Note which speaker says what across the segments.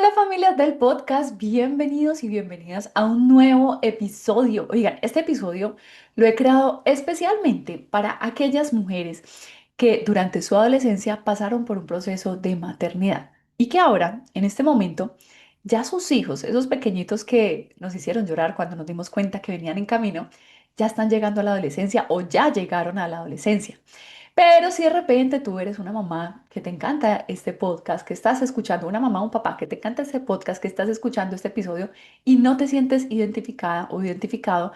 Speaker 1: Hola familias del podcast, bienvenidos y bienvenidas a un nuevo episodio. Oigan, este episodio lo he creado especialmente para aquellas mujeres que durante su adolescencia pasaron por un proceso de maternidad y que ahora, en este momento, ya sus hijos, esos pequeñitos que nos hicieron llorar cuando nos dimos cuenta que venían en camino, ya están llegando a la adolescencia o ya llegaron a la adolescencia. Pero si de repente tú eres una mamá que te encanta este podcast, que estás escuchando, una mamá o un papá que te encanta este podcast, que estás escuchando este episodio y no te sientes identificada o identificado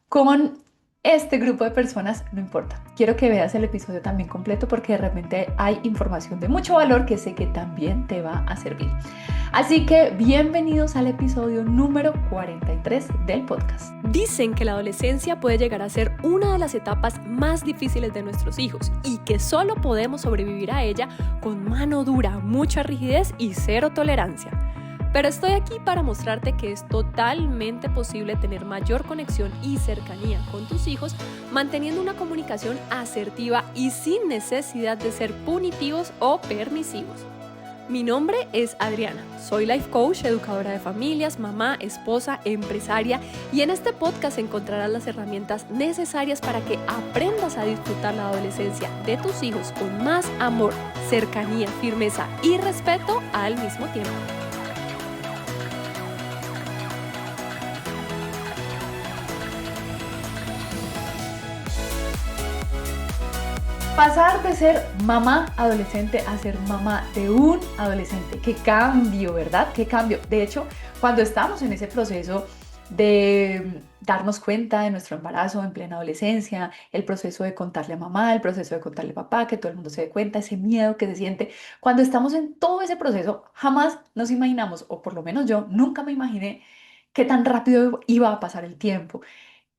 Speaker 1: con este grupo de personas, no importa. Quiero que veas el episodio también completo porque de repente hay información de mucho valor que sé que también te va a servir. Así que bienvenidos al episodio número 43 del podcast.
Speaker 2: Dicen que la adolescencia puede llegar a ser una de las etapas más difíciles de nuestros hijos y que solo podemos sobrevivir a ella con mano dura, mucha rigidez y cero tolerancia. Pero estoy aquí para mostrarte que es totalmente posible tener mayor conexión y cercanía con tus hijos manteniendo una comunicación asertiva y sin necesidad de ser punitivos o permisivos. Mi nombre es Adriana, soy life coach, educadora de familias, mamá, esposa, empresaria y en este podcast encontrarás las herramientas necesarias para que aprendas a disfrutar la adolescencia de tus hijos con más amor, cercanía, firmeza y respeto al mismo tiempo.
Speaker 1: Pasar de ser mamá adolescente a ser mamá de un adolescente. Qué cambio, ¿verdad? Qué cambio. De hecho, cuando estamos en ese proceso de darnos cuenta de nuestro embarazo en plena adolescencia, el proceso de contarle a mamá, el proceso de contarle a papá, que todo el mundo se dé cuenta, ese miedo que se siente, cuando estamos en todo ese proceso, jamás nos imaginamos, o por lo menos yo nunca me imaginé qué tan rápido iba a pasar el tiempo,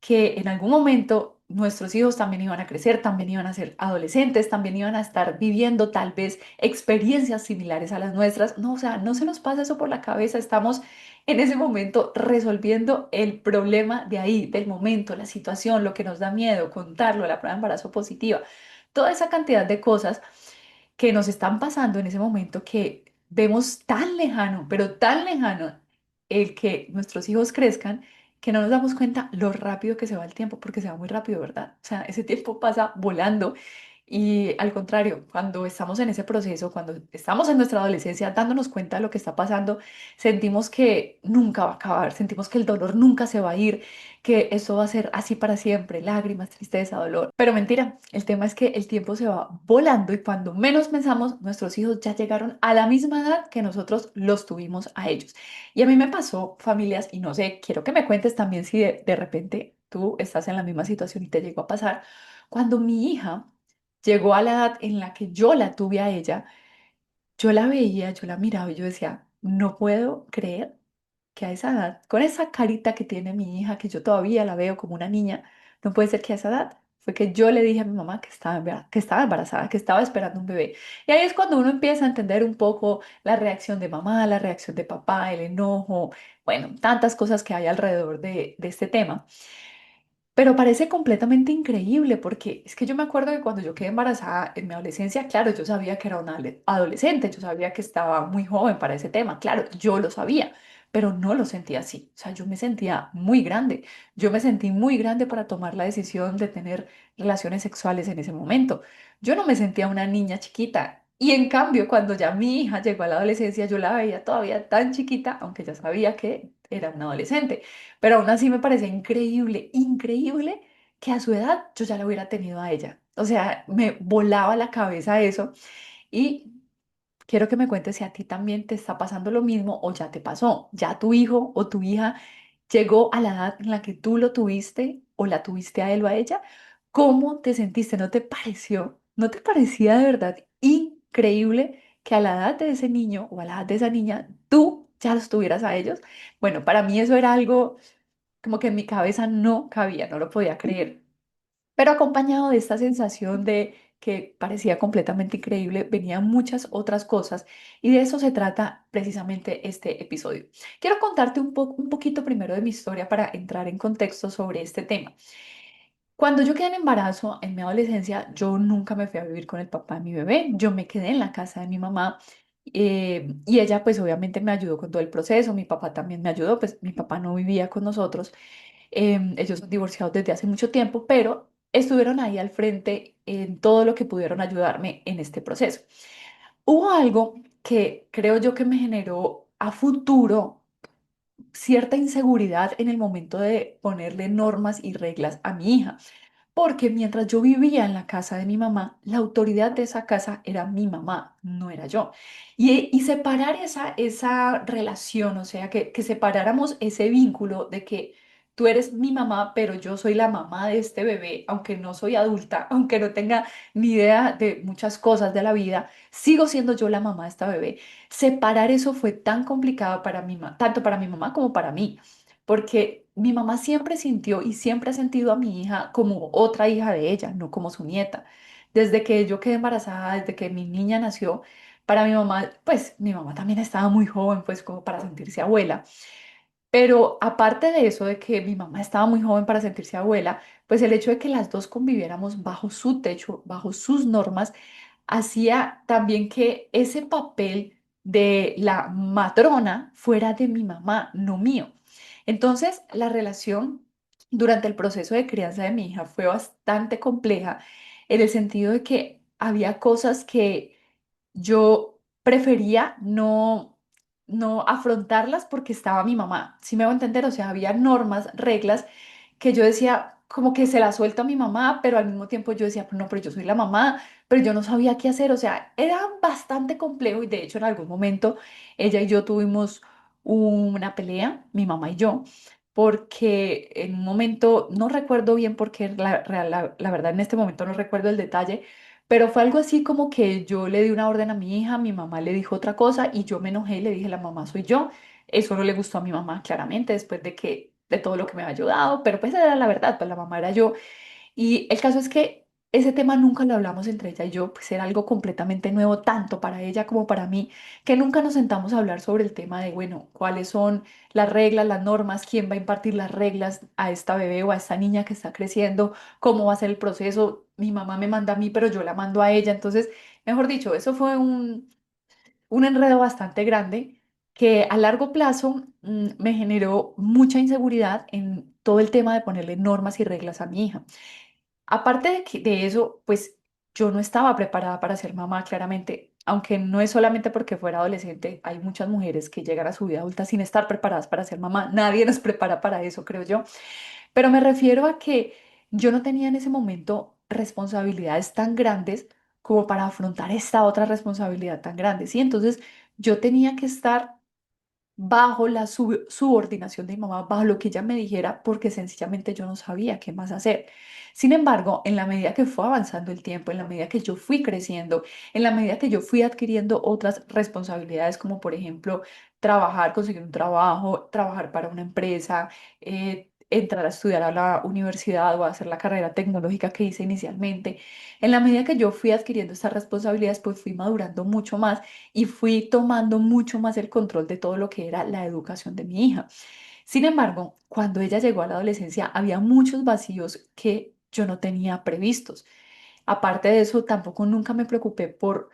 Speaker 1: que en algún momento nuestros hijos también iban a crecer, también iban a ser adolescentes, también iban a estar viviendo tal vez experiencias similares a las nuestras. No, o sea, no se nos pasa eso por la cabeza, estamos en ese momento resolviendo el problema de ahí, del momento, la situación, lo que nos da miedo, contarlo, la prueba de embarazo positiva, toda esa cantidad de cosas que nos están pasando en ese momento que vemos tan lejano, pero tan lejano el que nuestros hijos crezcan, que no nos damos cuenta lo rápido que se va el tiempo, porque se va muy rápido, ¿verdad? O sea, ese tiempo pasa volando. Y al contrario, cuando estamos en ese proceso, cuando estamos en nuestra adolescencia dándonos cuenta de lo que está pasando, sentimos que nunca va a acabar, sentimos que el dolor nunca se va a ir, que eso va a ser así para siempre, lágrimas, tristeza, dolor. Pero mentira, el tema es que el tiempo se va volando y cuando menos pensamos, nuestros hijos ya llegaron a la misma edad que nosotros los tuvimos a ellos. Y a mí me pasó, familias, y no sé, quiero que me cuentes también si de repente tú estás en la misma situación y te llegó a pasar, cuando mi hija llegó a la edad en la que yo la tuve a ella, yo la veía, yo la miraba y yo decía, no puedo creer que a esa edad, con esa carita que tiene mi hija, que yo todavía la veo como una niña, no puede ser que a esa edad fue que yo le dije a mi mamá que que estaba embarazada, que estaba esperando un bebé. Y ahí es cuando uno empieza a entender un poco la reacción de mamá, la reacción de papá, el enojo, bueno, tantas cosas que hay alrededor de este tema. Pero parece completamente increíble porque es que yo me acuerdo que cuando yo quedé embarazada en mi adolescencia, claro, yo sabía que era una adolescente, yo sabía que estaba muy joven para ese tema, claro, yo lo sabía, pero no lo sentía así. O sea, yo me sentía muy grande, yo me sentí muy grande para tomar la decisión de tener relaciones sexuales en ese momento. Yo no me sentía una niña chiquita. Y en cambio, cuando ya mi hija llegó a la adolescencia, yo la veía todavía tan chiquita, aunque ya sabía que era una adolescente. Pero aún así me parece increíble, increíble que a su edad yo ya la hubiera tenido a ella. O sea, me volaba la cabeza eso y quiero que me cuentes si a ti también te está pasando lo mismo o ya te pasó. Ya tu hijo o tu hija llegó a la edad en la que tú lo tuviste o la tuviste a él o a ella. ¿Cómo te sentiste? ¿No te pareció? ¿No te parecía de verdad increíble que a la edad de ese niño o a la edad de esa niña tú ya los tuvieras a ellos? Bueno, para mí eso era algo como que en mi cabeza no cabía, no lo podía creer. Pero acompañado de esta sensación de que parecía completamente increíble, venían muchas otras cosas y de eso se trata precisamente este episodio. Quiero contarte un poquito primero de mi historia para entrar en contexto sobre este tema. Cuando yo quedé en embarazo, en mi adolescencia, yo nunca me fui a vivir con el papá de mi bebé, yo me quedé en la casa de mi mamá Y ella pues obviamente me ayudó con todo el proceso, mi papá también me ayudó, pues mi papá no vivía con nosotros, ellos son divorciados desde hace mucho tiempo, pero estuvieron ahí al frente en todo lo que pudieron ayudarme en este proceso. Hubo algo que creo yo que me generó a futuro cierta inseguridad en el momento de ponerle normas y reglas a mi hija. Porque mientras yo vivía en la casa de mi mamá, la autoridad de esa casa era mi mamá, no era yo. Y separar esa relación, o sea, que separáramos ese vínculo de que tú eres mi mamá, pero yo soy la mamá de este bebé, aunque no soy adulta, aunque no tenga ni idea de muchas cosas de la vida, sigo siendo yo la mamá de esta bebé. Separar eso fue tan complicado para tanto para mi mamá como para mí porque mi mamá siempre sintió y siempre ha sentido a mi hija como otra hija de ella, no como su nieta. Desde que yo quedé embarazada, desde que mi niña nació, para mi mamá, pues mi mamá también estaba muy joven, pues como para sentirse abuela. Pero aparte de eso, de que mi mamá estaba muy joven para sentirse abuela, pues el hecho de que las dos conviviéramos bajo su techo, bajo sus normas, hacía también que ese papel de la matrona fuera de mi mamá, no mío. Entonces, la relación durante el proceso de crianza de mi hija fue bastante compleja en el sentido de que había cosas que yo prefería no afrontarlas porque estaba mi mamá. ¿Sí me va a entender? O sea, había normas, reglas que yo decía como que se las suelto a mi mamá, pero al mismo tiempo yo decía, no, pero yo soy la mamá, pero yo no sabía qué hacer. O sea, era bastante complejo y de hecho en algún momento ella y yo tuvimos una pelea, mi mamá y yo, porque en un momento, no recuerdo bien porque la verdad en este momento no recuerdo el detalle, pero fue algo así como que yo le di una orden a mi hija, mi mamá le dijo otra cosa y yo me enojé y le dije, la mamá soy yo. Eso no le gustó a mi mamá, claramente, después de todo lo que me había ayudado, pero pues era la verdad, pues la mamá era yo. Y el caso es que ese tema nunca lo hablamos entre ella y yo, pues era algo completamente nuevo, tanto para ella como para mí, que nunca nos sentamos a hablar sobre el tema de, bueno, cuáles son las reglas, las normas, quién va a impartir las reglas a esta bebé o a esta niña que está creciendo, cómo va a ser el proceso. Mi mamá me manda a mí, pero yo la mando a ella. Entonces, mejor dicho, eso fue un enredo bastante grande que a largo plazo me generó mucha inseguridad en todo el tema de ponerle normas y reglas a mi hija. Aparte de eso, pues yo no estaba preparada para ser mamá, claramente, aunque no es solamente porque fuera adolescente, hay muchas mujeres que llegan a su vida adulta sin estar preparadas para ser mamá. Nadie nos prepara para eso, creo yo. Pero me refiero a que yo no tenía en ese momento responsabilidades tan grandes como para afrontar esta otra responsabilidad tan grande, ¿sí? Entonces yo tenía que estar bajo la subordinación de mi mamá, bajo lo que ella me dijera, porque sencillamente yo no sabía qué más hacer. Sin embargo, en la medida que fue avanzando el tiempo, en la medida que yo fui creciendo, en la medida que yo fui adquiriendo otras responsabilidades, como por ejemplo trabajar, conseguir un trabajo, trabajar para una empresa, entrar a estudiar a la universidad o a hacer la carrera tecnológica que hice inicialmente, en la medida que yo fui adquiriendo estas responsabilidades, pues fui madurando mucho más y fui tomando mucho más el control de todo lo que era la educación de mi hija. Sin embargo, cuando ella llegó a la adolescencia, había muchos vacíos que yo no tenía previstos. Aparte de eso, tampoco nunca me preocupé por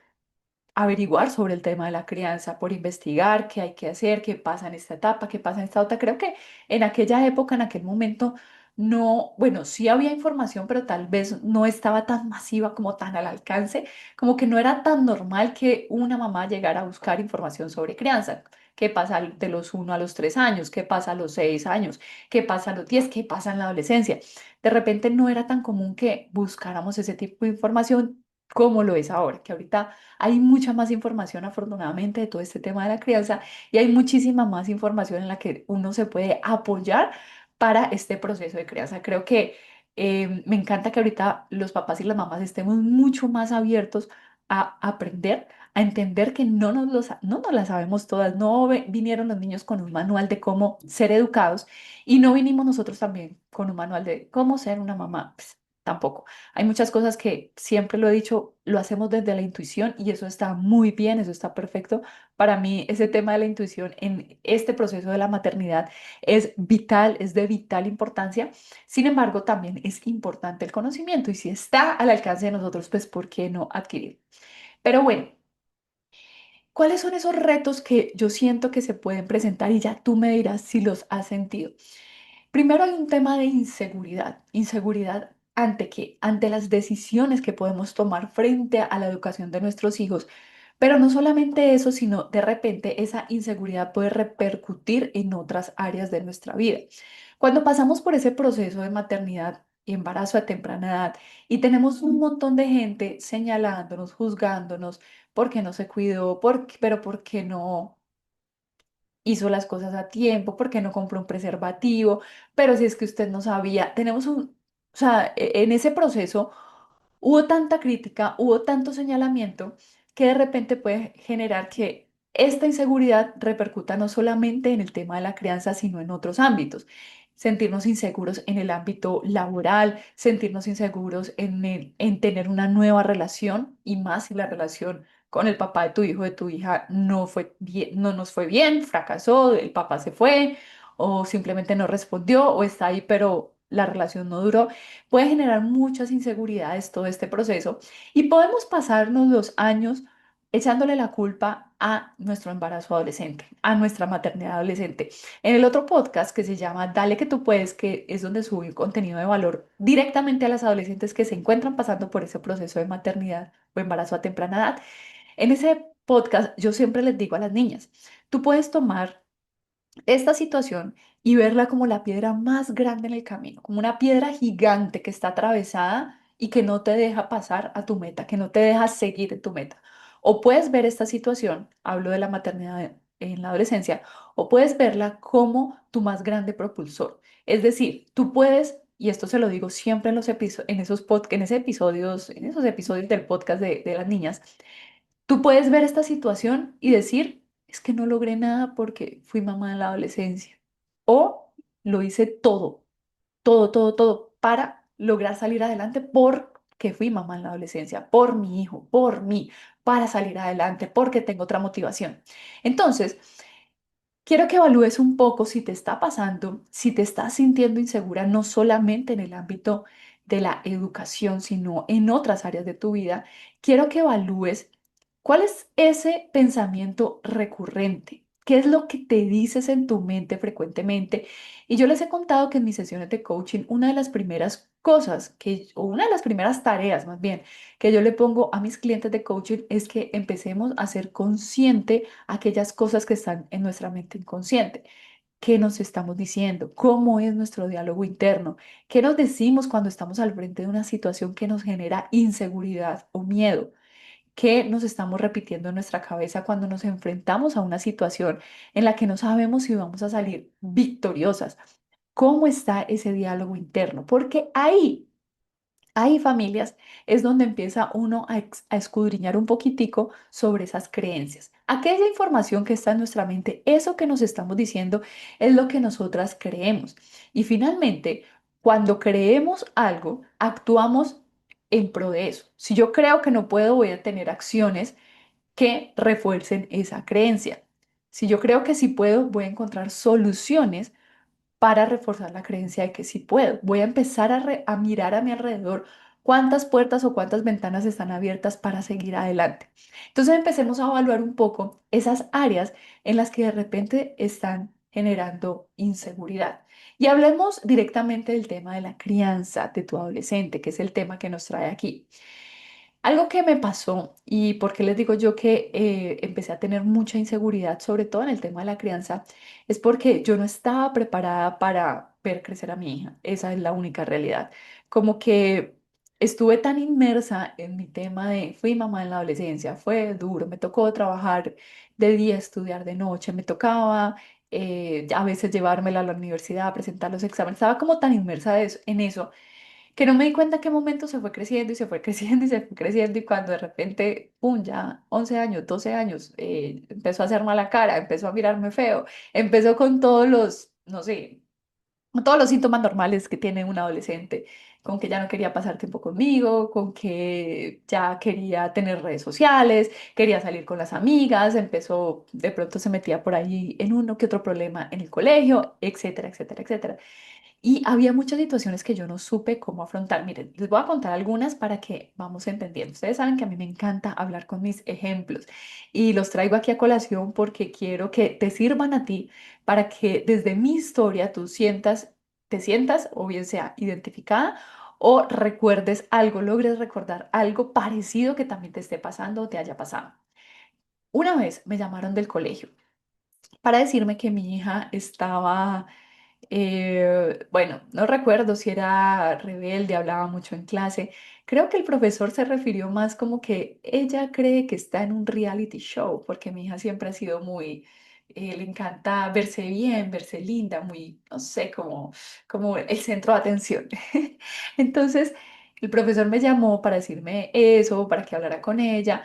Speaker 1: averiguar sobre el tema de la crianza, por investigar qué hay que hacer, qué pasa en esta etapa, qué pasa en esta otra. Creo que en aquella época, en aquel momento, no, bueno, sí había información, pero tal vez no estaba tan masiva como tan al alcance, como que no era tan normal que una mamá llegara a buscar información sobre crianza. ¿Qué pasa de los 1 a los 3 años? ¿Qué pasa a los 6 años? ¿Qué pasa a los 10? ¿Qué pasa en la adolescencia? De repente no era tan común que buscáramos ese tipo de información como lo es ahora, que ahorita hay mucha más información, afortunadamente, de todo este tema de la crianza y hay muchísima más información en la que uno se puede apoyar para este proceso de crianza. Creo que me encanta que ahorita los papás y las mamás estemos mucho más abiertos a aprender, a entender que no nos la sabemos todas. No vinieron los niños con un manual de cómo ser educados y no vinimos nosotros también con un manual de cómo ser una mamá. Pues, tampoco. Hay muchas cosas que siempre lo he dicho, lo hacemos desde la intuición y eso está muy bien, eso está perfecto. Para mí, ese tema de la intuición en este proceso de la maternidad es vital, es de vital importancia. Sin embargo, también es importante el conocimiento y si está al alcance de nosotros, pues ¿por qué no adquirir? Pero bueno. ¿Cuáles son esos retos que yo siento que se pueden presentar y ya tú me dirás si los has sentido? Primero hay un tema de inseguridad. Inseguridad ante qué, ante las decisiones que podemos tomar frente a la educación de nuestros hijos. Pero no solamente eso, sino de repente esa inseguridad puede repercutir en otras áreas de nuestra vida. Cuando pasamos por ese proceso de maternidad y embarazo a temprana edad y tenemos un montón de gente señalándonos, juzgándonos, porque no se cuidó, pero porque no hizo las cosas a tiempo, porque no compró un preservativo, pero si es que usted no sabía, o sea, en ese proceso hubo tanta crítica, hubo tanto señalamiento que de repente puede generar que esta inseguridad repercuta no solamente en el tema de la crianza, sino en otros ámbitos. Sentirnos inseguros en el ámbito laboral, sentirnos inseguros en tener una nueva relación y más si la relación con el papá de tu hijo, de tu hija, no fue bien, no nos fue bien, fracasó, el papá se fue o simplemente no respondió o está ahí, pero la relación no duró. Puede generar muchas inseguridades todo este proceso y podemos pasarnos los años echándole la culpa a nuestro embarazo adolescente, a nuestra maternidad adolescente. En el otro podcast que se llama Dale que tú puedes, que es donde subí contenido de valor directamente a las adolescentes que se encuentran pasando por ese proceso de maternidad o embarazo a temprana edad, en ese podcast yo siempre les digo a las niñas, tú puedes tomar esta situación y verla como la piedra más grande en el camino, como una piedra gigante que está atravesada y que no te deja pasar a tu meta, que no te deja seguir en tu meta. O puedes ver esta situación, hablo de la maternidad en la adolescencia, o puedes verla como tu más grande propulsor. Es decir, tú puedes, y esto se lo digo siempre en los en en esos episodios del podcast de las niñas, tú puedes ver esta situación y decir, es que no logré nada porque fui mamá en la adolescencia. O lo hice todo, todo para lograr salir adelante porque fui mamá en la adolescencia, por mi hijo, por mí, para salir adelante, porque tengo otra motivación. Entonces, quiero que evalúes un poco si te está pasando, si te estás sintiendo insegura, no solamente en el ámbito de la educación, sino en otras áreas de tu vida. Quiero que evalúes cuál es ese pensamiento recurrente, qué es lo que te dices en tu mente frecuentemente. Y yo les he contado que en mis sesiones de coaching, una de las primeras cosas o una de las primeras tareas más bien que yo le pongo a mis clientes de coaching es que empecemos a ser consciente aquellas cosas que están en nuestra mente inconsciente. ¿Qué nos estamos diciendo? ¿Cómo es nuestro diálogo interno? ¿Qué nos decimos cuando estamos al frente de una situación que nos genera inseguridad o miedo? ¿Qué nos estamos repitiendo en nuestra cabeza cuando nos enfrentamos a una situación en la que no sabemos si vamos a salir victoriosas? ¿Cómo está ese diálogo interno? Porque ahí, familias, es donde empieza uno a escudriñar un poquitico sobre esas creencias. Aquella información que está en nuestra mente, eso que nos estamos diciendo, es lo que nosotras creemos. Y finalmente, cuando creemos algo, actuamos en pro de eso. Si yo creo que no puedo, voy a tener acciones que refuercen esa creencia. Si yo creo que sí puedo, voy a encontrar soluciones para reforzar la creencia de que sí puedo. Voy a empezar a mirar a mi alrededor cuántas puertas o cuántas ventanas están abiertas para seguir adelante. Entonces empecemos a evaluar un poco esas áreas en las que de repente están generando inseguridad. Y hablemos directamente del tema de la crianza de tu adolescente, que es el tema que nos trae aquí. Algo que me pasó y por qué les digo yo que empecé a tener mucha inseguridad, sobre todo en el tema de la crianza, es porque yo no estaba preparada para ver crecer a mi hija. Esa es la única realidad. Como que estuve tan inmersa en mi tema de, fui mamá en la adolescencia, fue duro, me tocó trabajar de día, estudiar de noche, me tocaba a veces llevármela a la universidad, presentar los exámenes, estaba como tan inmersa en eso que no me di cuenta en qué momento se fue creciendo y se fue creciendo y se fue creciendo y cuando de repente, ¡pum!, ya 11 años, 12 años, empezó a hacer mala cara, empezó a mirarme feo, empezó con todos los, no sé, con todos los síntomas normales que tiene un adolescente, con que ya no quería pasar tiempo conmigo, con que ya quería tener redes sociales, quería salir con las amigas, empezó, de pronto se metía por ahí en uno que otro problema en el colegio, etcétera, etcétera, etcétera. Y había muchas situaciones que yo no supe cómo afrontar. Miren, les voy a contar algunas para que vamos entendiendo. Ustedes saben que a mí me encanta hablar con mis ejemplos y los traigo aquí a colación porque quiero que te sirvan a ti para que desde mi historia tú te sientas o bien sea identificada o recuerdes algo, logres recordar algo parecido que también te esté pasando o te haya pasado. Una vez me llamaron del colegio para decirme que mi hija estaba bueno, no recuerdo si era rebelde, hablaba mucho en clase. Creo que el profesor se refirió más como que ella cree que está en un reality show, porque mi hija siempre ha sido muy, le encanta verse bien, verse linda, muy, no sé, como el centro de atención. Entonces, el profesor me llamó para decirme eso, para que hablara con ella.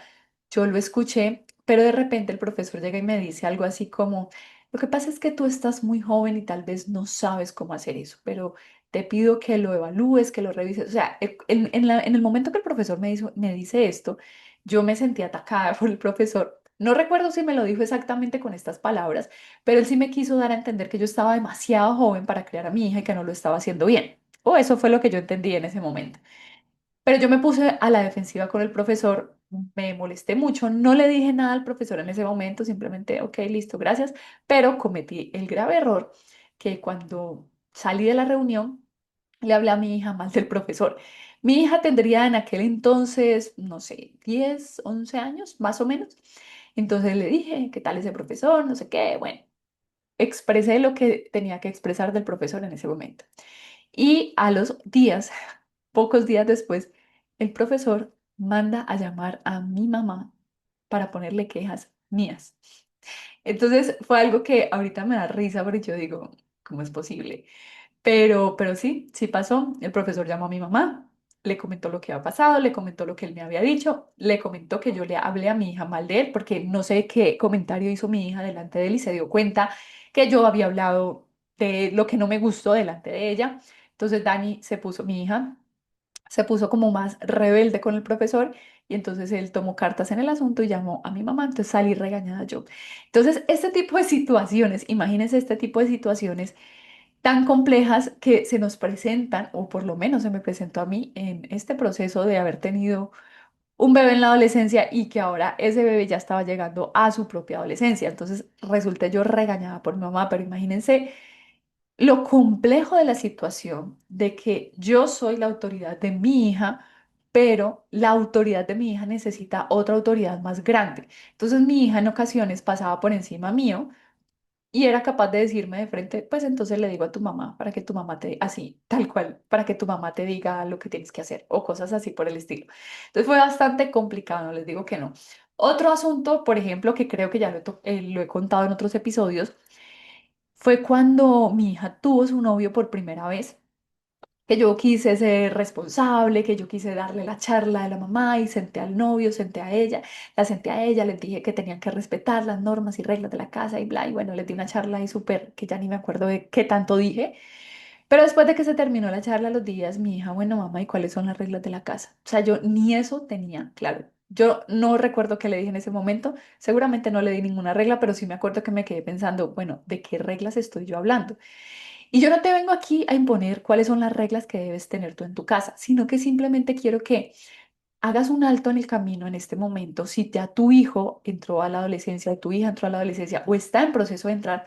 Speaker 1: Yo lo escuché, pero de repente el profesor llega y me dice algo así como... Lo que pasa es que tú estás muy joven y tal vez no sabes cómo hacer eso, pero te pido que lo evalúes, que lo revises. O sea, en el momento que el profesor me dice esto, yo me sentí atacada por el profesor. No recuerdo si me lo dijo exactamente con estas palabras, pero él sí me quiso dar a entender que yo estaba demasiado joven para criar a mi hija y que no lo estaba haciendo bien. O eso fue lo que yo entendí en ese momento. Pero yo me puse a la defensiva con el profesor, me molesté mucho, no le dije nada al profesor en ese momento, simplemente, ok, listo, gracias, pero cometí el grave error que cuando salí de la reunión le hablé a mi hija mal del profesor. Mi hija tendría en aquel entonces, no sé, 10 11 años, más o menos. Entonces le dije, ¿qué tal ese profesor? No sé qué, bueno, expresé lo que tenía que expresar del profesor en ese momento. Y a los días, pocos días después, el profesor manda a llamar a mi mamá para ponerle quejas mías. Entonces fue algo que ahorita me da risa porque yo digo, ¿cómo es posible? Pero sí, sí pasó. El profesor llamó a mi mamá, le comentó lo que había pasado, le comentó lo que él me había dicho, le comentó que yo le hablé a mi hija mal de él porque no sé qué comentario hizo mi hija delante de él y se dio cuenta que yo había hablado de lo que no me gustó delante de ella. Entonces Dani se puso, mi hija, se puso como más rebelde con el profesor y entonces él tomó cartas en el asunto y llamó a mi mamá, entonces salí regañada yo. Entonces, este tipo de situaciones, imagínense este tipo de situaciones tan complejas que se nos presentan, o por lo menos se me presentó a mí en este proceso de haber tenido un bebé en la adolescencia y que ahora ese bebé ya estaba llegando a su propia adolescencia. Entonces resulté yo regañada por mi mamá, pero imagínense lo complejo de la situación de que yo soy la autoridad de mi hija, pero la autoridad de mi hija necesita otra autoridad más grande. Entonces mi hija en ocasiones pasaba por encima mío y era capaz de decirme de frente, pues entonces le digo a tu mamá para que tu mamá te, así, tal cual, para que tu mamá te diga lo que tienes que hacer o cosas así por el estilo. Entonces fue bastante complicado, no les digo que no. Otro asunto, por ejemplo, que creo que ya lo he contado en otros episodios, fue cuando mi hija tuvo su novio por primera vez, que yo quise ser responsable, que yo quise darle la charla de la mamá y senté al novio, senté a ella, la senté a ella, les dije que tenían que respetar las normas y reglas de la casa y bla, y bueno, les di una charla ahí súper, que ya ni me acuerdo de qué tanto dije, pero después de que se terminó la charla, los días, mi hija, bueno, mamá, ¿y cuáles son las reglas de la casa? O sea, yo ni eso tenía claro. Yo no recuerdo qué le dije en ese momento, seguramente no le di ninguna regla, pero sí me acuerdo que me quedé pensando, bueno, ¿de qué reglas estoy yo hablando? Y yo no te vengo aquí a imponer cuáles son las reglas que debes tener tú en tu casa, sino que simplemente quiero que hagas un alto en el camino en este momento. Si ya tu hijo entró a la adolescencia, o tu hija entró a la adolescencia o está en proceso de entrar,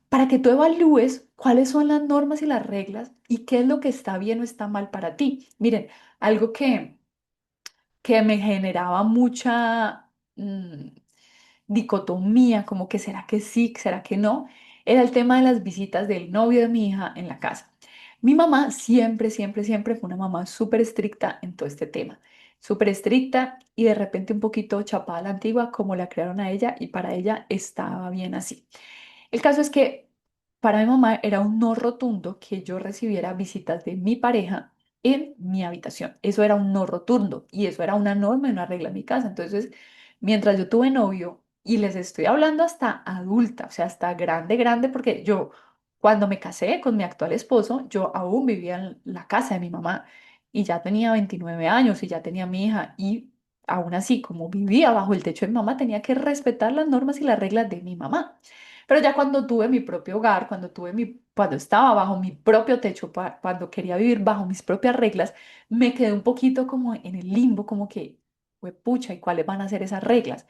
Speaker 1: para que tú evalúes cuáles son las normas y las reglas y qué es lo que está bien o está mal para ti. Miren, algo que me generaba mucha dicotomía, como que será que sí, será que no, era el tema de las visitas del novio de mi hija en la casa. Mi mamá siempre, siempre, siempre fue una mamá súper estricta en todo este tema, súper estricta y de repente un poquito chapada a la antigua, como la crearon a ella y para ella estaba bien así. El caso es que para mi mamá era un no rotundo que yo recibiera visitas de mi pareja en mi habitación. Eso era un no rotundo y eso era una norma y una regla en mi casa. Entonces, mientras yo tuve novio, y les estoy hablando hasta adulta, o sea, hasta grande, grande, porque yo cuando me casé con mi actual esposo, yo aún vivía en la casa de mi mamá y ya tenía 29 años y ya tenía mi hija y aún así, como vivía bajo el techo de mi mamá, tenía que respetar las normas y las reglas de mi mamá. Pero ya cuando tuve mi propio hogar, cuando estaba bajo mi propio techo, cuando quería vivir bajo mis propias reglas, me quedé un poquito como en el limbo, como que, pucha, ¿y cuáles van a ser esas reglas?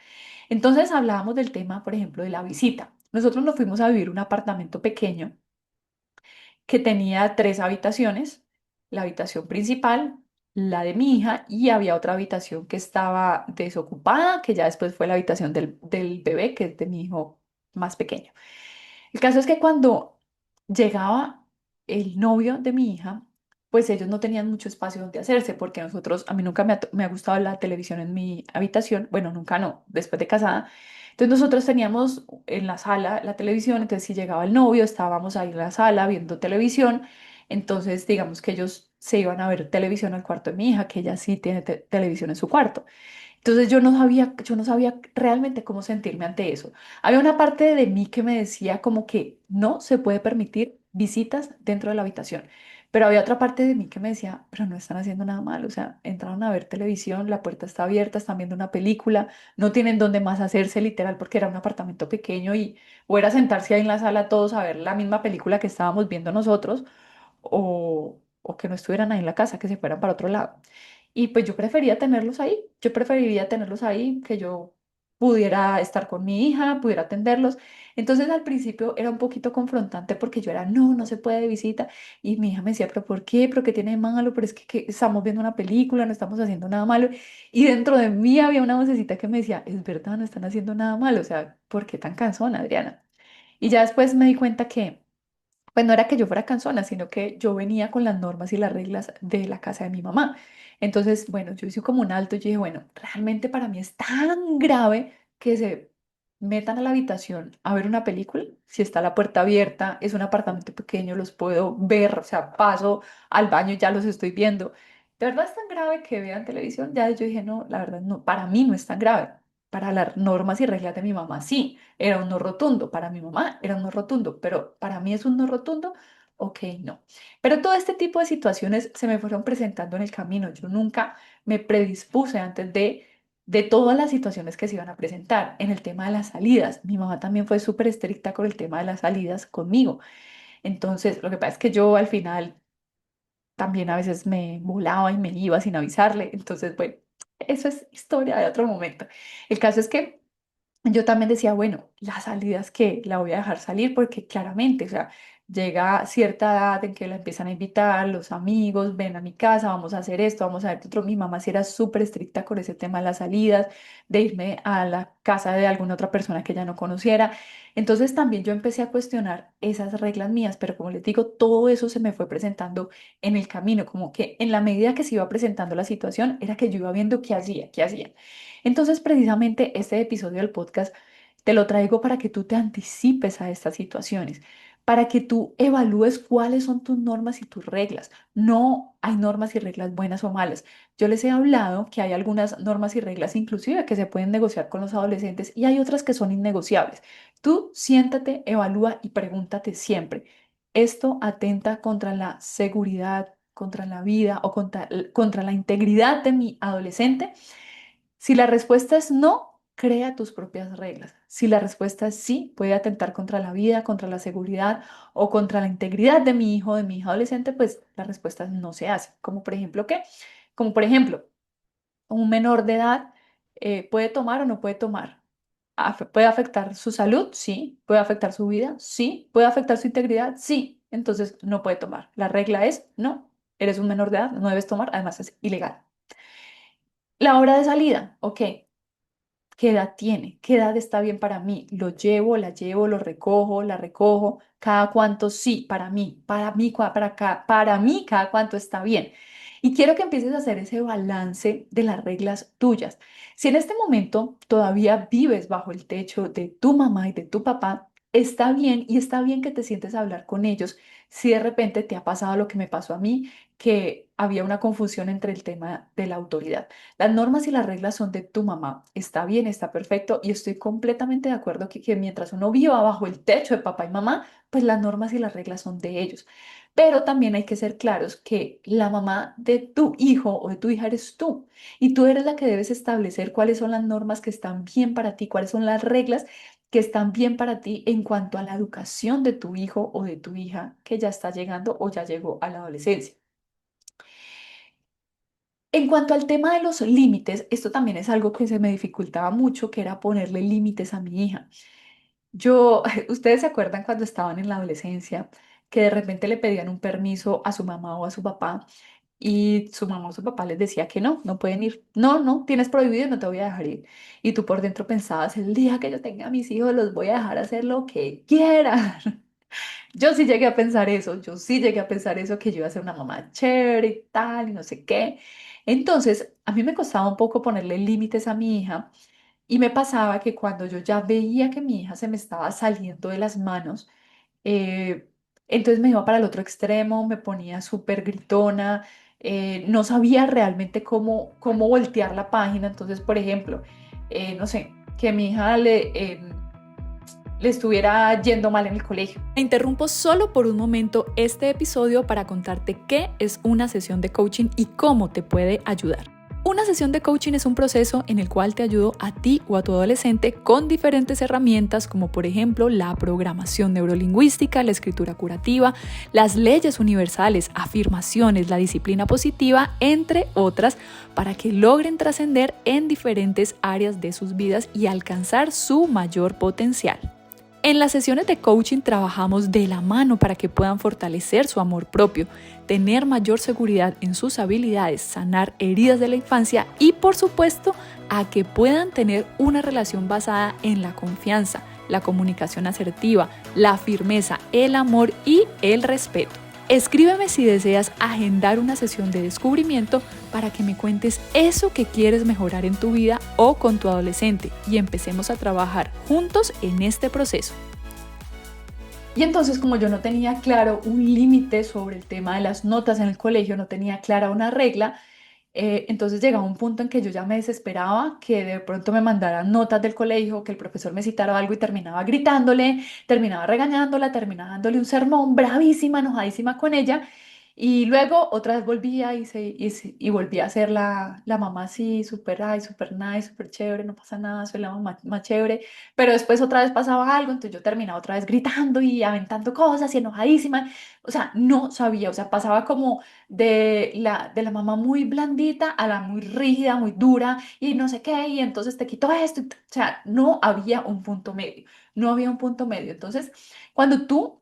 Speaker 1: Entonces hablábamos del tema, por ejemplo, de la visita. Nosotros nos fuimos a vivir un apartamento pequeño que tenía tres habitaciones, la habitación principal, la de mi hija y había otra habitación que estaba desocupada, que ya después fue la habitación del bebé, que es de mi hijo más pequeño. El caso es que cuando llegaba el novio de mi hija, pues ellos no tenían mucho espacio donde hacerse, porque a mí nunca me ha gustado la televisión en mi habitación, bueno, nunca no, después de casada. Entonces nosotros teníamos en la sala la televisión, entonces si llegaba el novio, estábamos ahí en la sala viendo televisión, entonces digamos que ellos se iban a ver televisión al cuarto de mi hija, que ella sí tiene televisión en su cuarto. Entonces yo no sabía realmente cómo sentirme ante eso. Había una parte de mí que me decía como que no se puede permitir visitas dentro de la habitación, pero había otra parte de mí que me decía, pero no están haciendo nada mal, o sea, entraron a ver televisión, la puerta está abierta, están viendo una película, no tienen dónde más hacerse literal porque era un apartamento pequeño y o era sentarse ahí en la sala todos a ver la misma película que estábamos viendo nosotros o que no estuvieran ahí en la casa, que se fueran para otro lado. Y pues yo prefería tenerlos ahí, yo preferiría tenerlos ahí, que yo pudiera estar con mi hija, pudiera atenderlos. Entonces al principio era un poquito confrontante porque yo era, no, no se puede de visita. Y mi hija me decía, pero ¿por qué? ¿Pero qué tiene de malo? Pero es que estamos viendo una película, no estamos haciendo nada malo. Y dentro de mí había una vocecita que me decía, es verdad, no están haciendo nada malo. O sea, ¿por qué tan cansona, Adriana? Y ya después me di cuenta que pues no era que yo fuera cansona, sino que yo venía con las normas y las reglas de la casa de mi mamá. Entonces, bueno, yo hice como un alto y yo dije, bueno, realmente para mí es tan grave que se metan a la habitación a ver una película. Si está la puerta abierta, es un apartamento pequeño, los puedo ver, o sea, paso al baño y ya los estoy viendo. ¿De verdad es tan grave que vean televisión? Ya yo dije, no, la verdad no, para mí no es tan grave. Para las normas y reglas de mi mamá, sí. Era un no rotundo. Para mi mamá era un no rotundo, pero para mí es un no rotundo. Ok, no. Pero todo este tipo de situaciones se me fueron presentando en el camino. Yo nunca me predispuse antes de todas las situaciones que se iban a presentar. En el tema de las salidas, mi mamá también fue súper estricta con el tema de las salidas conmigo. Entonces, lo que pasa es que yo al final también a veces me volaba y me iba sin avisarle. Entonces, bueno, eso es historia de otro momento. El caso es que yo también decía, bueno, las salidas que la voy a dejar salir porque claramente, o sea, llega cierta edad en que la empiezan a invitar, los amigos, ven a mi casa, vamos a hacer esto, vamos a ver otro. Mi mamá sí era súper estricta con ese tema de las salidas, de irme a la casa de alguna otra persona que ella no conociera. Entonces también yo empecé a cuestionar esas reglas mías, pero como les digo, todo eso se me fue presentando en el camino, como que en la medida que se iba presentando la situación, era que yo iba viendo qué hacía, qué hacía. Entonces, precisamente este episodio del podcast te lo traigo para que tú te anticipes a estas situaciones, para que tú evalúes cuáles son tus normas y tus reglas. No hay normas y reglas buenas o malas. Yo les he hablado que hay algunas normas y reglas inclusive que se pueden negociar con los adolescentes y hay otras que son innegociables. Tú siéntate, evalúa y pregúntate siempre, ¿esto atenta contra la seguridad, contra la vida o contra la integridad de mi adolescente? Si la respuesta es no, crea tus propias reglas. Si la respuesta es sí, puede atentar contra la vida, contra la seguridad o contra la integridad de mi hijo, de mi hija adolescente, pues la respuesta es no se hace. Como por ejemplo, ¿qué? Como por ejemplo, un menor de edad puede tomar o no puede tomar. ¿Puede afectar su salud? Sí. ¿Puede afectar su vida? Sí. ¿Puede afectar su integridad? Sí. Entonces no puede tomar. La regla es no. Eres un menor de edad, no debes tomar, además es ilegal. La hora de salida, ok. ¿Qué edad tiene? ¿Qué edad está bien para mí? ¿Lo llevo, la llevo, lo recojo, la recojo? ¿Cada cuánto sí? Para mí, cada cuánto está bien. Y quiero que empieces a hacer ese balance de las reglas tuyas. Si en este momento todavía vives bajo el techo de tu mamá y de tu papá, está bien y está bien que te sientes a hablar con ellos. Si de repente te ha pasado lo que me pasó a mí, que había una confusión entre el tema de la autoridad. Las normas y las reglas son de tu mamá. Está bien, está perfecto y estoy completamente de acuerdo que mientras uno viva bajo el techo de papá y mamá, pues las normas y las reglas son de ellos. Pero también hay que ser claros que la mamá de tu hijo o de tu hija eres tú y tú eres la que debes establecer cuáles son las normas que están bien para ti, cuáles son las reglas que están bien para ti en cuanto a la educación de tu hijo o de tu hija que ya está llegando o ya llegó a la adolescencia. En cuanto al tema de los límites, esto también es algo que se me dificultaba mucho, que era ponerle límites a mi hija. Yo, ustedes se acuerdan cuando estaban en la adolescencia, que de repente le pedían un permiso a su mamá o a su papá y su mamá o su papá les decía que no, no pueden ir. No, no, tienes prohibido, no te voy a dejar ir. Y tú por dentro pensabas, el día que yo tenga a mis hijos los voy a dejar hacer lo que quieran. Yo sí llegué a pensar eso, yo sí llegué a pensar eso, que yo iba a ser una mamá chévere y tal, y no sé qué. Entonces, a mí me costaba un poco ponerle límites a mi hija y me pasaba que cuando yo ya veía que mi hija se me estaba saliendo de las manos, eh, entonces me iba para el otro extremo, me ponía súper gritona, no sabía realmente cómo voltear la página. Entonces, por ejemplo, no sé, que mi hija le estuviera yendo mal en el colegio.
Speaker 2: Te interrumpo solo por un momento este episodio para contarte qué es una sesión de coaching y cómo te puede ayudar. Una sesión de coaching es un proceso en el cual te ayudo a ti o a tu adolescente con diferentes herramientas como por ejemplo la programación neurolingüística, la escritura curativa, las leyes universales, afirmaciones, la disciplina positiva, entre otras, para que logren trascender en diferentes áreas de sus vidas y alcanzar su mayor potencial. En las sesiones de coaching trabajamos de la mano para que puedan fortalecer su amor propio, tener mayor seguridad en sus habilidades, sanar heridas de la infancia y, por supuesto, a que puedan tener una relación basada en la confianza, la comunicación asertiva, la firmeza, el amor y el respeto. Escríbeme si deseas agendar una sesión de descubrimiento para que me cuentes eso que quieres mejorar en tu vida o con tu adolescente y empecemos a trabajar juntos en este proceso.
Speaker 1: Y entonces, como yo no tenía claro un límite sobre el tema de las notas en el colegio, no tenía clara una regla, entonces llegaba un punto en que yo ya me desesperaba, que de pronto me mandaran notas del colegio, que el profesor me citara algo y terminaba gritándole, terminaba regañándola, terminaba dándole un sermón, bravísima, enojadísima con ella. Y luego otra vez volvía y volvía a ser la mamá así, súper, ay, súper nice, súper chévere, no pasa nada, soy la mamá más chévere. Pero después otra vez pasaba algo, entonces yo terminaba otra vez gritando y aventando cosas y enojadísima. O sea, no sabía, o sea, pasaba como de la mamá muy blandita a la muy rígida, muy dura y no sé qué, y entonces te quito esto. O sea, no había un punto medio, no había un punto medio. Entonces, cuando tú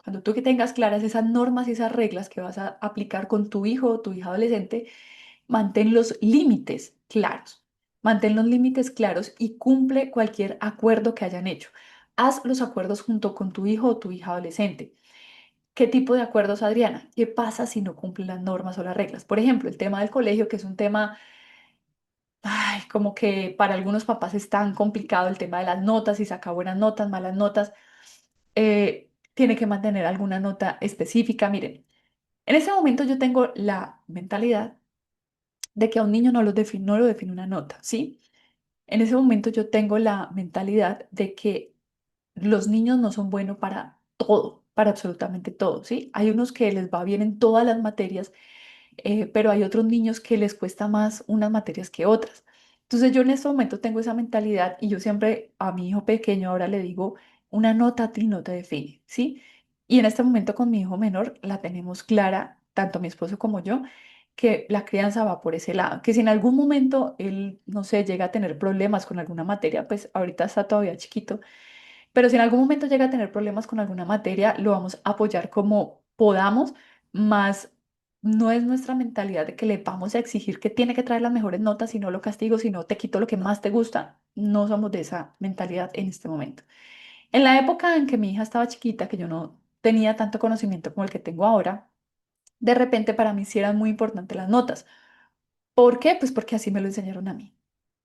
Speaker 1: cuando tú que tengas claras esas normas y esas reglas que vas a aplicar con tu hijo o tu hija adolescente, mantén los límites claros. Mantén los límites claros y cumple cualquier acuerdo que hayan hecho. Haz los acuerdos junto con tu hijo o tu hija adolescente. ¿Qué tipo de acuerdos, Adriana? ¿Qué pasa si no cumplen las normas o las reglas? Por ejemplo, el tema del colegio, que es un tema, ay, como que para algunos papás es tan complicado el tema de las notas, si saca buenas notas, malas notas, tiene que mantener alguna nota específica. Miren, en ese momento yo tengo la mentalidad de que a un niño no lo define una nota, ¿sí? En ese momento yo tengo la mentalidad de que los niños no son buenos para todo, para absolutamente todo, ¿sí? Hay unos que les va bien en todas las materias, pero hay otros niños que les cuesta más unas materias que otras. Entonces yo en este momento tengo esa mentalidad y yo siempre a mi hijo pequeño ahora le digo, una nota a ti no te define, ¿sí? Y en este momento con mi hijo menor la tenemos clara, tanto mi esposo como yo, que la crianza va por ese lado, que si en algún momento él, no sé, llega a tener problemas con alguna materia, pues ahorita está todavía chiquito, pero si en algún momento llega a tener problemas con alguna materia, lo vamos a apoyar como podamos, más no es nuestra mentalidad de que le vamos a exigir que tiene que traer las mejores notas, si no lo castigo, si no te quito lo que más te gusta. No somos de esa mentalidad en este momento. En la época en que mi hija estaba chiquita, que yo no tenía tanto conocimiento como el que tengo ahora, de repente para mí sí eran muy importantes las notas. ¿Por qué? Pues porque así me lo enseñaron a mí,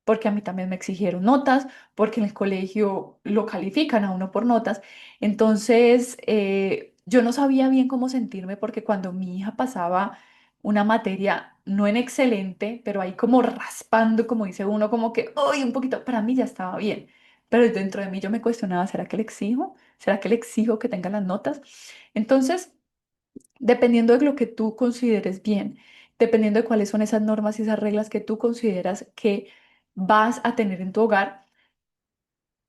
Speaker 1: porque a mí también me exigieron notas, porque en el colegio lo califican a uno por notas. Entonces, yo no sabía bien cómo sentirme porque cuando mi hija pasaba una materia, no en excelente, pero ahí como raspando, como dice uno, como que, uy, un poquito, para mí ya estaba bien. Pero dentro de mí yo me cuestionaba, ¿será que le exijo? ¿Será que le exijo que tenga las notas? Entonces, dependiendo de lo que tú consideres bien, dependiendo de cuáles son esas normas y esas reglas que tú consideras que vas a tener en tu hogar,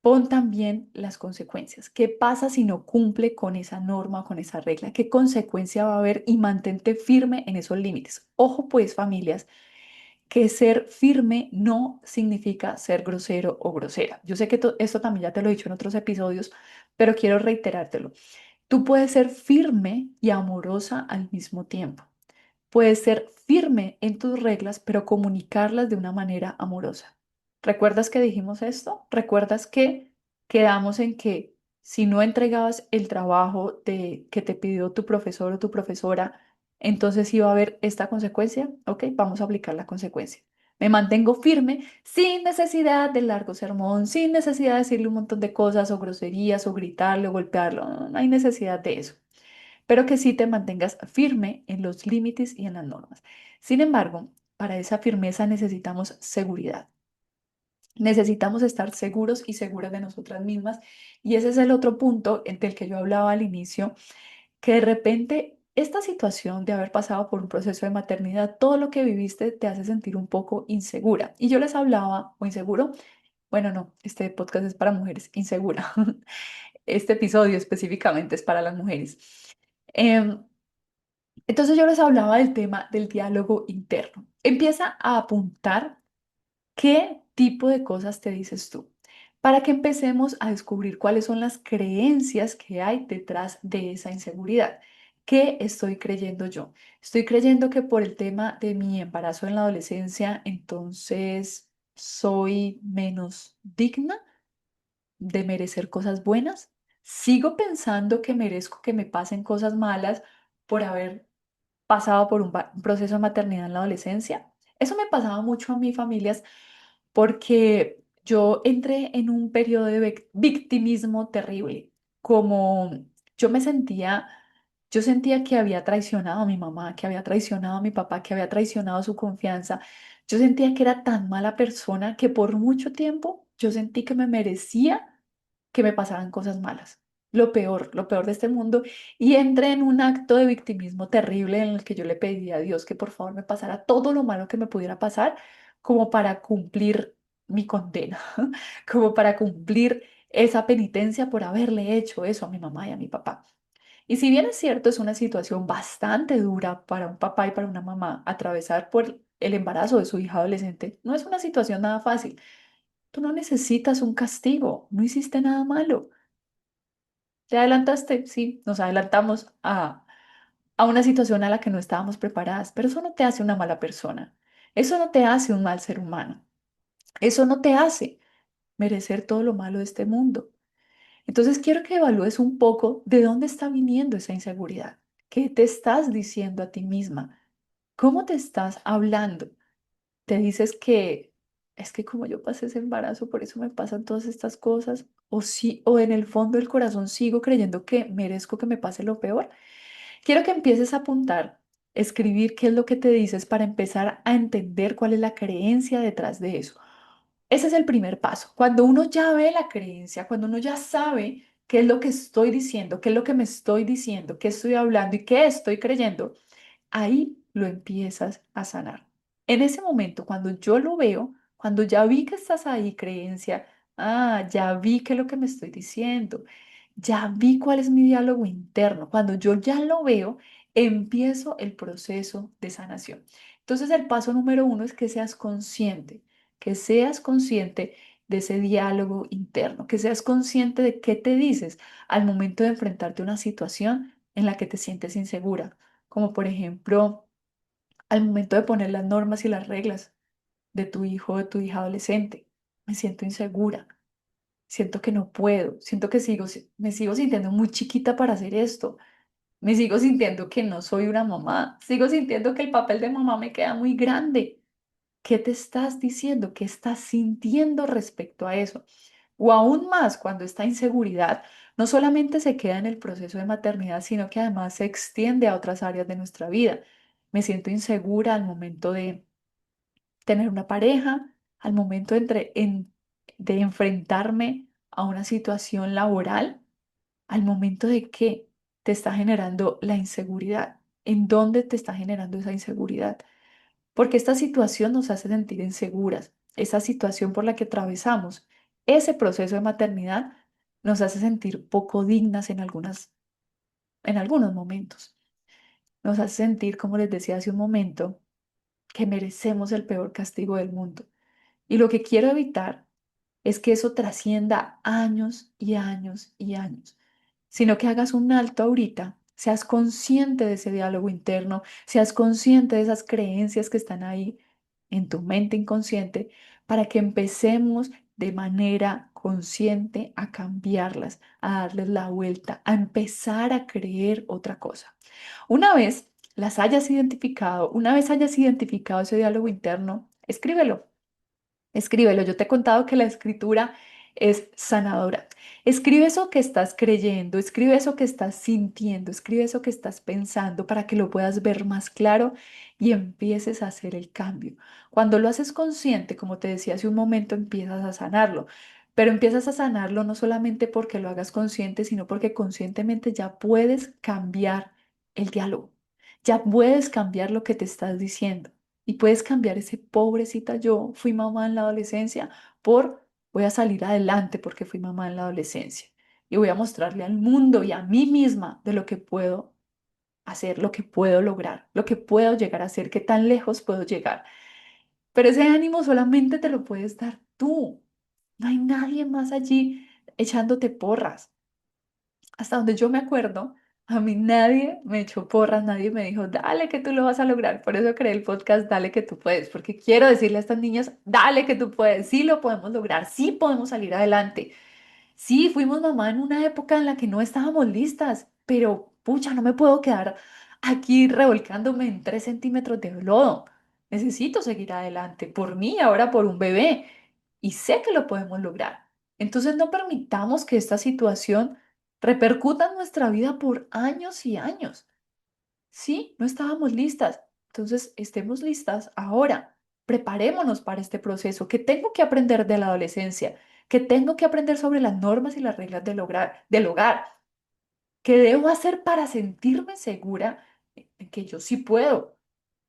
Speaker 1: pon también las consecuencias. ¿Qué pasa si no cumple con esa norma o con esa regla? ¿Qué consecuencia va a haber? Y mantente firme en esos límites. Ojo pues, familias, que ser firme no significa ser grosero o grosera. Yo sé que esto también ya te lo he dicho en otros episodios, pero quiero reiterártelo. Tú puedes ser firme y amorosa al mismo tiempo. Puedes ser firme en tus reglas, pero comunicarlas de una manera amorosa. ¿Recuerdas que dijimos esto? ¿Recuerdas que quedamos en que si no entregabas el trabajo que te pidió tu profesor o tu profesora, entonces iba a haber esta consecuencia? Ok, vamos a aplicar la consecuencia. Me mantengo firme sin necesidad de largo sermón, sin necesidad de decirle un montón de cosas o groserías o gritarle o golpearlo. No, no hay necesidad de eso, pero que sí te mantengas firme en los límites y en las normas. Sin embargo, para esa firmeza necesitamos seguridad. Necesitamos estar seguros y seguras de nosotras mismas. Y ese es el otro punto del que yo hablaba al inicio, que de repente esta situación de haber pasado por un proceso de maternidad, todo lo que viviste te hace sentir un poco insegura. Y yo les hablaba, o inseguro, bueno, no, este podcast es para mujeres, insegura. Este episodio específicamente es para las mujeres. Em, entonces yo les hablaba del tema del diálogo interno. Empieza a apuntar qué tipo de cosas te dices tú, para que empecemos a descubrir cuáles son las creencias que hay detrás de esa inseguridad. ¿Qué estoy creyendo yo? Estoy creyendo que por el tema de mi embarazo en la adolescencia, entonces soy menos digna de merecer cosas buenas. Sigo pensando que merezco que me pasen cosas malas por haber pasado por un proceso de maternidad en la adolescencia. Eso me pasaba mucho a mis familias porque yo entré en un periodo de victimismo terrible. Como yo me sentía, yo sentía que había traicionado a mi mamá, que había traicionado a mi papá, que había traicionado su confianza. Yo sentía que era tan mala persona que por mucho tiempo yo sentí que me merecía que me pasaran cosas malas. Lo peor de este mundo. Y entré en un acto de victimismo terrible en el que yo le pedí a Dios que por favor me pasara todo lo malo que me pudiera pasar como para cumplir mi condena, como para cumplir esa penitencia por haberle hecho eso a mi mamá y a mi papá. Y si bien es cierto, es una situación bastante dura para un papá y para una mamá atravesar por el embarazo de su hija adolescente, no es una situación nada fácil. Tú no necesitas un castigo, no hiciste nada malo. ¿Te adelantaste? Sí, nos adelantamos a una situación a la que no estábamos preparadas, pero eso no te hace una mala persona. Eso no te hace un mal ser humano. Eso no te hace merecer todo lo malo de este mundo. Entonces quiero que evalúes un poco de dónde está viniendo esa inseguridad. ¿Qué te estás diciendo a ti misma? ¿Cómo te estás hablando? ¿Te dices que es que como yo pasé ese embarazo, por eso me pasan todas estas cosas? ¿O sí, o en el fondo del corazón sigo creyendo que merezco que me pase lo peor? Quiero que empieces a apuntar, escribir qué es lo que te dices para empezar a entender cuál es la creencia detrás de eso. Ese es el primer paso. Cuando uno ya ve la creencia, cuando uno ya sabe qué es lo que estoy diciendo, qué es lo que me estoy diciendo, qué estoy hablando y qué estoy creyendo, ahí lo empiezas a sanar. En ese momento, cuando yo lo veo, cuando ya vi que estás ahí, creencia, ya vi qué es lo que me estoy diciendo, ya vi cuál es mi diálogo interno. Cuando yo ya lo veo, empiezo el proceso de sanación. Entonces, el paso número uno es que seas consciente de ese diálogo interno, que seas consciente de qué te dices al momento de enfrentarte a una situación en la que te sientes insegura, como por ejemplo al momento de poner las normas y las reglas de tu hijo o de tu hija adolescente. Me siento insegura, siento que no puedo, siento que me sigo sintiendo muy chiquita para hacer esto, me sigo sintiendo que no soy una mamá, sigo sintiendo que el papel de mamá me queda muy grande. ¿Qué te estás diciendo? ¿Qué estás sintiendo respecto a eso? O aún más, cuando esta inseguridad no solamente se queda en el proceso de maternidad, sino que además se extiende a otras áreas de nuestra vida. Me siento insegura al momento de tener una pareja, al momento de enfrentarme a una situación laboral, al momento de que te está generando la inseguridad. ¿En dónde te está generando esa inseguridad? Porque esta situación nos hace sentir inseguras. Esa situación por la que atravesamos ese proceso de maternidad nos hace sentir poco dignas en algunos momentos. Nos hace sentir, como les decía hace un momento, que merecemos el peor castigo del mundo. Y lo que quiero evitar es que eso trascienda años y años y años, sino que hagas un alto ahorita, seas consciente de ese diálogo interno, seas consciente de esas creencias que están ahí en tu mente inconsciente, para que empecemos de manera consciente a cambiarlas, a darles la vuelta, a empezar a creer otra cosa. Una vez las hayas identificado, una vez hayas identificado ese diálogo interno, escríbelo. Escríbelo. Yo te he contado que la escritura es sanadora. Escribe eso que estás creyendo, escribe eso que estás sintiendo, escribe eso que estás pensando para que lo puedas ver más claro y empieces a hacer el cambio. Cuando lo haces consciente, como te decía hace un momento, empiezas a sanarlo. Pero empiezas a sanarlo no solamente porque lo hagas consciente, sino porque conscientemente ya puedes cambiar el diálogo. Ya puedes cambiar lo que te estás diciendo. Y puedes cambiar ese pobrecita yo fui mamá en la adolescencia por voy a salir adelante porque fui mamá en la adolescencia. Y voy a mostrarle al mundo y a mí misma de lo que puedo hacer, lo que puedo lograr, lo que puedo llegar a ser, qué tan lejos puedo llegar. Pero ese ánimo solamente te lo puedes dar tú. No hay nadie más allí echándote porras. Hasta donde yo me acuerdo, a mí nadie me echó porras, nadie me dijo, dale que tú lo vas a lograr. Por eso creé el podcast, dale que tú puedes, porque quiero decirle a estas niñas, dale que tú puedes, sí lo podemos lograr, sí podemos salir adelante. Sí, fuimos mamá en una época en la que no estábamos listas, pero pucha, no me puedo quedar aquí revolcándome en 3 centímetros de lodo. Necesito seguir adelante por mí y ahora por un bebé. Y sé que lo podemos lograr. Entonces no permitamos que esta situación repercuta en nuestra vida por años y años. Sí, no estábamos listas. Entonces estemos listas ahora. Preparémonos para este proceso. ¿Qué tengo que aprender de la adolescencia? ¿Qué tengo que aprender sobre las normas y las reglas del hogar? ¿Qué debo hacer para sentirme segura en que yo sí puedo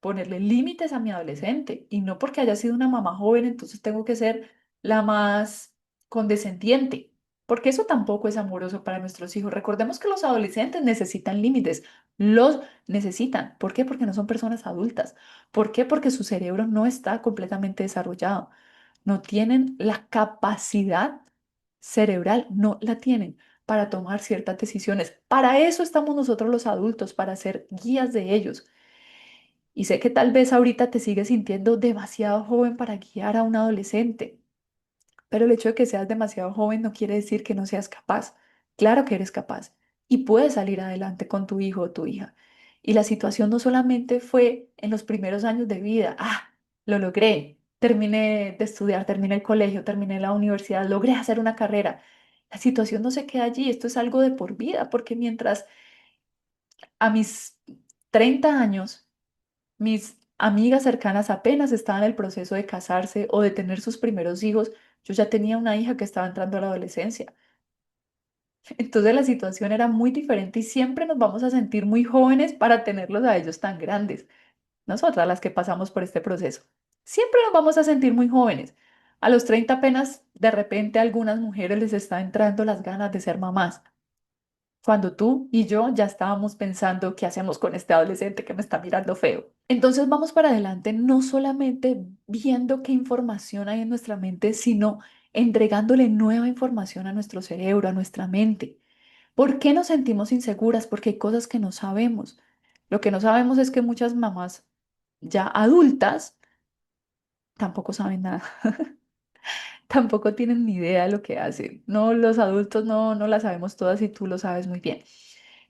Speaker 1: ponerle límites a mi adolescente? Y no porque haya sido una mamá joven, entonces tengo que ser la más condescendiente, porque eso tampoco es amoroso para nuestros hijos. Recordemos que los adolescentes necesitan límites, los necesitan. ¿Por qué? Porque no son personas adultas. ¿Por qué? Porque su cerebro no está completamente desarrollado. No tienen la capacidad cerebral, no la tienen para tomar ciertas decisiones. Para eso estamos nosotros los adultos, para ser guías de ellos. Y sé que tal vez ahorita te sigues sintiendo demasiado joven para guiar a un adolescente, pero el hecho de que seas demasiado joven no quiere decir que no seas capaz. Claro que eres capaz y puedes salir adelante con tu hijo o tu hija. Y la situación no solamente fue en los primeros años de vida, lo logré, terminé de estudiar, terminé el colegio, terminé la universidad, logré hacer una carrera. La situación no se queda allí, esto es algo de por vida, porque mientras a mis 30 años, mis amigas cercanas apenas estaban en el proceso de casarse o de tener sus primeros hijos, yo ya tenía una hija que estaba entrando a la adolescencia. Entonces la situación era muy diferente y siempre nos vamos a sentir muy jóvenes para tenerlos a ellos tan grandes. Nosotras las que pasamos por este proceso. Siempre nos vamos a sentir muy jóvenes. A los 30 apenas de repente a algunas mujeres les está entrando las ganas de ser mamás, cuando tú y yo ya estábamos pensando qué hacemos con este adolescente que me está mirando feo. Entonces vamos para adelante no solamente viendo qué información hay en nuestra mente, sino entregándole nueva información a nuestro cerebro, a nuestra mente. ¿Por qué nos sentimos inseguras? Porque hay cosas que no sabemos. Lo que no sabemos es que muchas mamás ya adultas tampoco saben nada, tampoco tienen ni idea de lo que hacen. No, los adultos no la sabemos todas y tú lo sabes muy bien.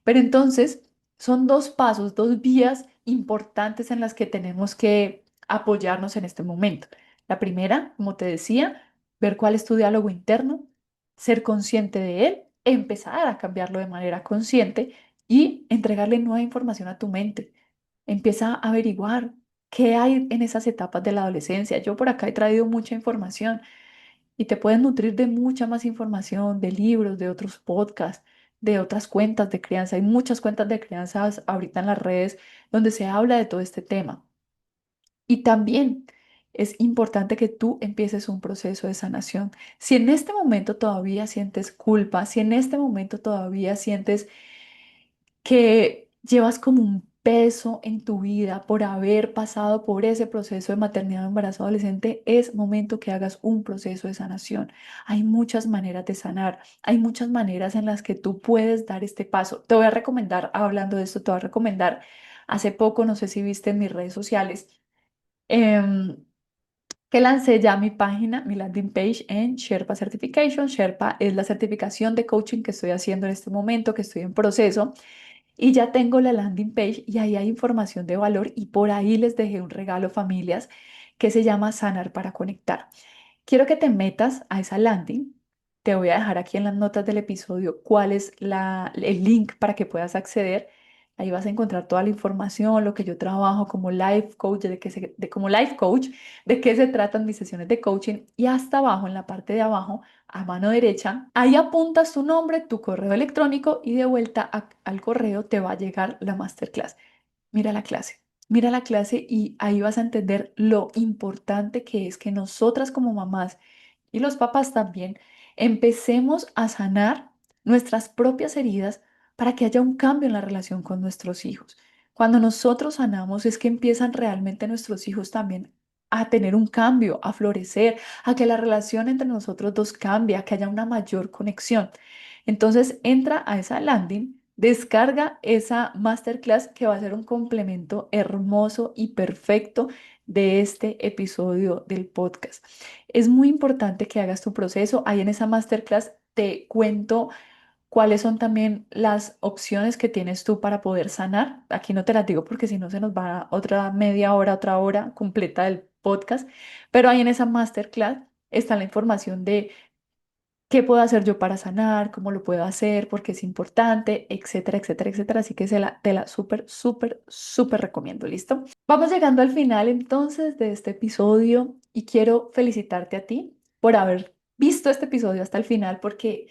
Speaker 1: Pero entonces son dos pasos, dos vías importantes en las que tenemos que apoyarnos en este momento. La primera, como te decía, ver cuál es tu diálogo interno, ser consciente de él, empezar a cambiarlo de manera consciente y entregarle nueva información a tu mente. Empieza a averiguar qué hay en esas etapas de la adolescencia. Yo por acá he traído mucha información y te puedes nutrir de mucha más información, de libros, de otros podcasts, de otras cuentas de crianza. Hay muchas cuentas de crianza ahorita en las redes donde se habla de todo este tema. Y también es importante que tú empieces un proceso de sanación. Si en este momento todavía sientes culpa, si en este momento todavía sientes que llevas como un peso en tu vida por haber pasado por ese proceso de maternidad o embarazo adolescente, es momento que hagas un proceso de sanación. Hay muchas maneras de sanar, hay muchas maneras en las que tú puedes dar este paso. Te voy a recomendar, hablando de esto, te voy a recomendar, hace poco, no sé si viste en mis redes sociales, em, que lancé ya mi página, mi landing page en Sherpa Certification. Sherpa es la certificación de coaching que estoy haciendo en este momento, que estoy en proceso. Y ya tengo la landing page y ahí hay información de valor y por ahí les dejé un regalo familias que se llama Sanar para Conectar. Quiero que te metas a esa landing. Te voy a dejar aquí en las notas del episodio cuál es el link para que puedas acceder. Ahí vas a encontrar toda la información, lo que yo trabajo como life coach, como life coach, de qué se tratan mis sesiones de coaching. Y hasta abajo, en la parte de abajo, a mano derecha, ahí apuntas tu nombre, tu correo electrónico y de vuelta al correo te va a llegar la masterclass. Mira la clase, mira la clase y ahí vas a entender lo importante que es que nosotras como mamás y los papás también empecemos a sanar nuestras propias heridas para que haya un cambio en la relación con nuestros hijos. Cuando nosotros sanamos es que empiezan realmente nuestros hijos también a tener un cambio, a florecer, a que la relación entre nosotros dos cambie, a que haya una mayor conexión. Entonces entra a esa landing, descarga esa masterclass que va a ser un complemento hermoso y perfecto de este episodio del podcast. Es muy importante que hagas tu proceso. Ahí en esa masterclass te cuento cuáles son también las opciones que tienes tú para poder sanar. Aquí no te las digo porque si no se nos va otra media hora, otra hora completa del podcast, pero ahí en esa masterclass está la información de qué puedo hacer yo para sanar, cómo lo puedo hacer, por qué es importante, etcétera, etcétera, etcétera. Así que te la súper, súper, súper recomiendo. ¿Listo? Vamos llegando al final entonces de este episodio y quiero felicitarte a ti por haber visto este episodio hasta el final porque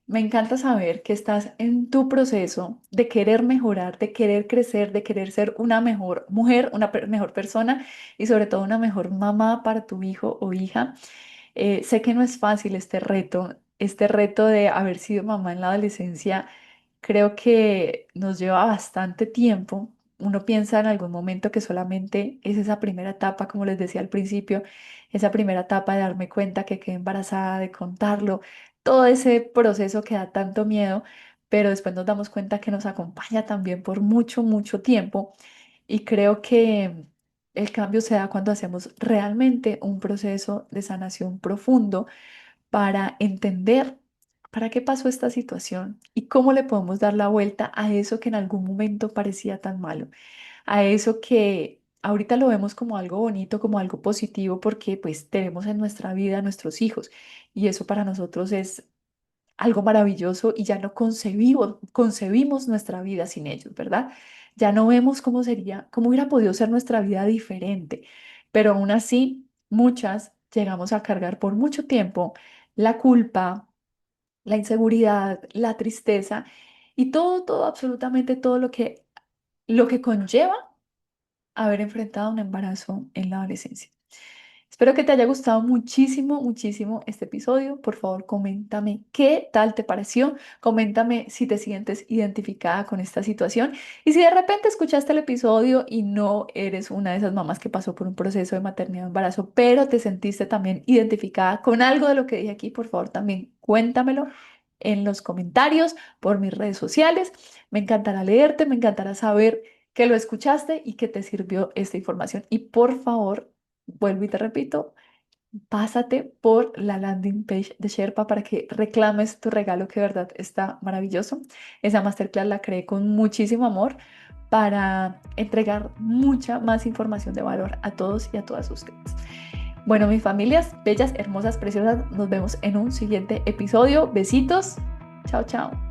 Speaker 1: me encanta saber que estás en tu proceso de querer mejorar, de querer crecer, de querer ser una mejor mujer, una mejor persona y sobre todo una mejor mamá para tu hijo o hija. Sé que no es fácil este reto de haber sido mamá en la adolescencia, creo que nos lleva bastante tiempo. Uno piensa en algún momento que solamente es esa primera etapa, como les decía al principio, esa primera etapa de darme cuenta que quedé embarazada, de contarlo, todo ese proceso que da tanto miedo, pero después nos damos cuenta que nos acompaña también por mucho, mucho tiempo. Y creo que el cambio se da cuando hacemos realmente un proceso de sanación profundo para entender para qué pasó esta situación y cómo le podemos dar la vuelta a eso que en algún momento parecía tan malo, a eso que ahorita lo vemos como algo bonito, como algo positivo, porque pues tenemos en nuestra vida a nuestros hijos y eso para nosotros es algo maravilloso y ya no concebimos nuestra vida sin ellos, ¿verdad? Ya no vemos cómo sería, cómo hubiera podido ser nuestra vida diferente, pero aún así muchas llegamos a cargar por mucho tiempo la culpa, la inseguridad, la tristeza y todo, absolutamente todo lo que conlleva haber enfrentado un embarazo en la adolescencia. Espero que te haya gustado muchísimo, muchísimo este episodio. Por favor, coméntame qué tal te pareció. Coméntame si te sientes identificada con esta situación. Y si de repente escuchaste el episodio y no eres una de esas mamás que pasó por un proceso de maternidad o embarazo, pero te sentiste también identificada con algo de lo que dije aquí, por favor, también cuéntamelo en los comentarios, por mis redes sociales. Me encantará leerte, me encantará saber que lo escuchaste y que te sirvió esta información. Y por favor, vuelvo y te repito, pásate por la landing page de Sherpa para que reclames tu regalo que de verdad está maravilloso. Esa masterclass la creé con muchísimo amor para entregar mucha más información de valor a todos y a todas ustedes. Bueno, mis familias, bellas, hermosas, preciosas, nos vemos en un siguiente episodio. Besitos. Chao, chao.